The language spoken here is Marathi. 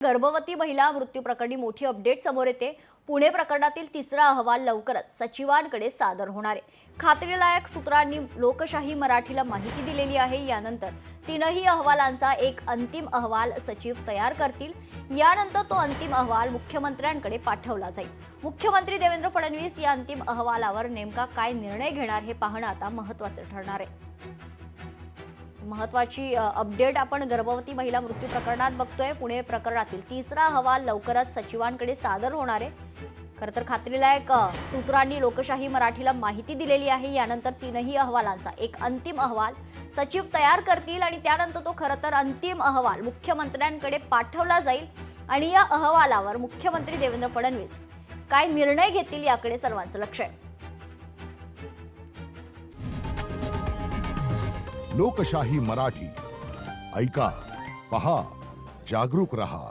गर्भवती महिला मृत्यू प्रकरणी मोठी अपडेट समोर येते। पुणे प्रकरणातील तिसरा अहवाल लवकरच सचिवांकडे सादर होणार आहे। खात्रीलायक सूत्रांनी लोकशाही मराठीला माहिती दिलेली आहे। यानंतर तीनही अहवालांचा एक अंतिम अहवाल सचिव तयार करतील। यानंतर तो अंतिम अहवाल मुख्यमंत्र्यांकडे पाठवला जाईल। मुख्यमंत्री देवेंद्र फडणवीस या अंतिम अहवालावर नेमका काय निर्णय घेणार हे पाहणं आता महत्त्वाचे ठरणार आहे। महत्वाची अपडेट आपण गर्भवती महिला मृत्यू प्रकरणात बघतोय। पुणे प्रकरणातील तिसरा अहवाल लवकरच सचिवांकडे सादर होणार आहे। खरं तर खात्रीलायक सूत्रांनी लोकशाही मराठीला माहिती दिलेली आहे। यानंतर तीनही अहवालांचा एक अंतिम अहवाल सचिव तयार करतील आणि त्यानंतर तो खरं तर अंतिम अहवाल मुख्यमंत्र्यांकडे पाठवला जाईल आणि या अहवालावर मुख्यमंत्री देवेंद्र फडणवीस काय निर्णय घेतील याकडे सर्वांचं लक्ष आहे। लोकशाही मराठी ऐका, पहा, जागरूक रहा।